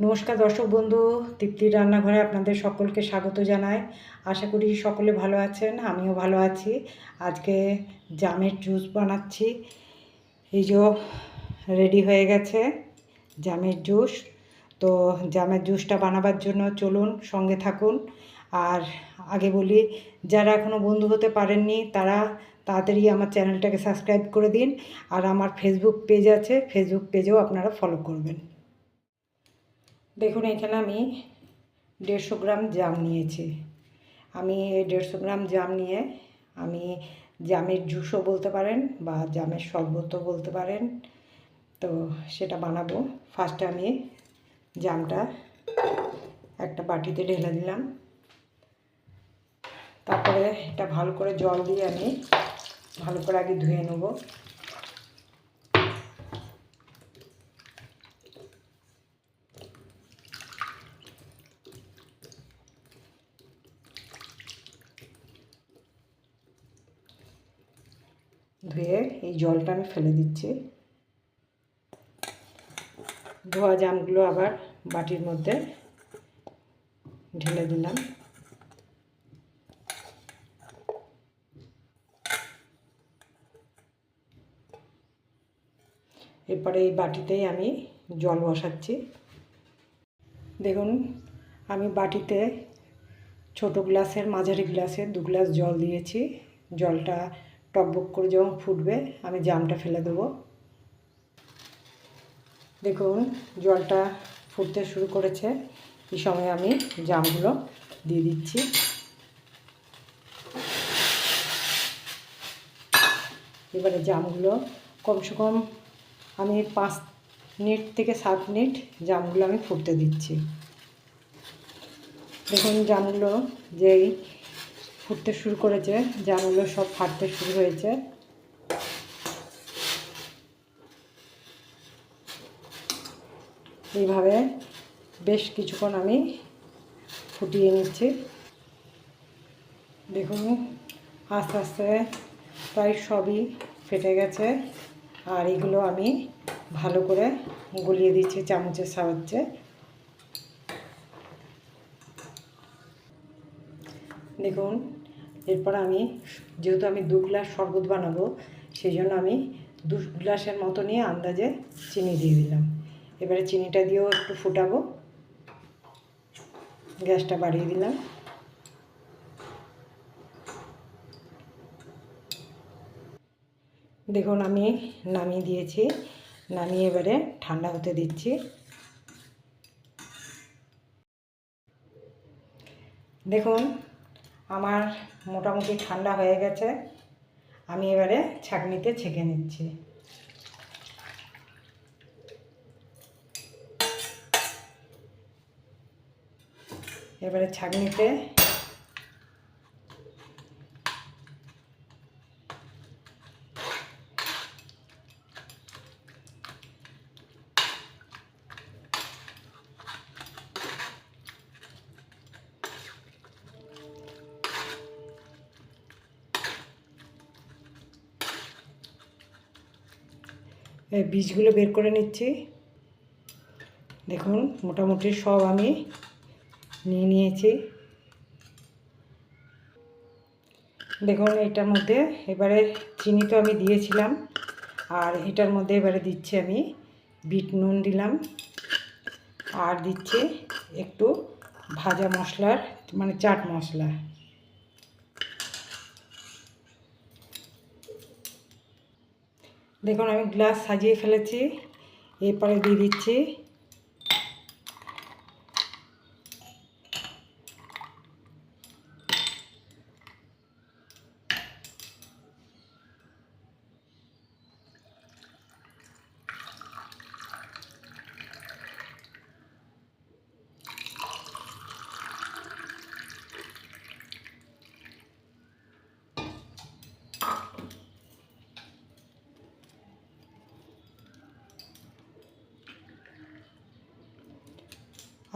নমস্কার দর্শক বন্ধু, তৃপ্তির রান্নাঘরে আপনাদের সকলকে স্বাগত জানাই। আশা করি সকলে ভালো আছেন, আমিও ভালো আছি। আজকে জামের জুস বানাচ্ছি। এই যে রেডি হয়ে গেছে জামের জুস। তো জামের জুসটা বানাবার জন্য চলুন সঙ্গে থাকুন। আর আগে বলি, যারা এখনও বন্ধু হতে পারেননি তারা তাড়াতাড়ি আমার চ্যানেলটাকে সাবস্ক্রাইব করে দিন। আর আমার ফেসবুক পেজ আছে, ফেসবুক পেজেও আপনারা ফলো করবেন। দেখুন, এখানে আমি 150 গ্রাম জাম নিয়েছি। আমি এই 150 গ্রাম জাম নিয়ে আমি জামের জুসও বলতে পারেন বা জামের শরবতও বলতে পারেন, তো সেটা বানাবো। ফার্স্টে আমি জামটা একটা বাটিতে ঢেলে দিলাম। তারপরে এটা ভালো করে জল দিয়ে আমি ভালো করে আগে ধুয়ে নেব। ধুয়ে এই জলটা আমি ফেলে দিচ্ছি। ধোয়া জামগুলো আবার বাটির মধ্যে ঢেলে দিলাম। এরপরে এই বাটিতেই আমি জল বসাচ্ছি। দেখুন, আমি বাটিতে ছোট গ্লাসের মাঝারি গ্লাসে 2 গ্লাস জল দিয়েছি। জলটা টকবক করে যখন ফুটবে আমি জামটা ফেলে দেবো। দেখুন, জলটা ফুটতে শুরু করেছে। এই সময় আমি জামগুলো দিয়ে দিচ্ছি। এবারে জামগুলো কমসে কম আমি 5 মিনিট থেকে 7 মিনিট জামগুলো আমি ফুটতে দিচ্ছি। দেখুন, জামগুলো যেই ফুটতে শুরু করেছে, জামগুলো সব ফাটতে শুরু হয়েছে। এইভাবে বেশ কিছুক্ষণ আমি ফুটিয়ে নিচ্ছি। দেখুন, আস্তে আস্তে প্রায় সবই ফেটে গেছে। আর এগুলো আমি ভালো করে গলিয়ে দিচ্ছি চামচের সাহায্যে। দেখুন, এরপর আমি যেহেতু আমি 2 গ্লাস শরবত বানাবো, সেই জন্য আমি 2 গ্লাসের মতো নিয়ে আন্দাজে চিনি দিয়ে দিলাম। এবারে চিনিটা দিয়েও একটু ফুটাবো। গ্যাসটা বাড়িয়ে দিলাম। দেখুন, আমি নামিয়ে দিয়েছি। নামিয়ে এবারে ঠান্ডা হতে দিচ্ছি। দেখুন, আমার মোটামুটি ঠান্ডা হয়ে গেছে। আমি এবারে ছাঁকনিতে ছেঁকে নিচ্ছি। এবারে ছাঁকনিতে বীজগুলো বের করে নিচ্ছি। দেখুন, মোটামুটি সব আমি নিয়ে নিয়েছি। দেখুন, এটার মধ্যে এবারে চিনি তো আমি দিয়েছিলাম, আর এটার মধ্যে এবারে দিচ্ছি আমি বিট নুন দিলাম, আর দিচ্ছি একটু ভাজা মশলার মানে চাট মশলা। দেখুন, আমি গ্লাস সাজিয়ে ফেলেছি। এরপরে দিয়ে দিচ্ছি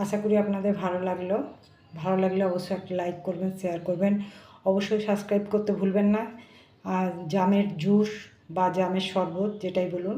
আশা করি আপনাদের ভালো লাগলে অবশ্যই একটা লাইক করবেন, শেয়ার করবেন, অবশ্যই সাবস্ক্রাইব করতে ভুলবেন না। আর জামের জুস বা জামের শরবত যেটাই বলুন।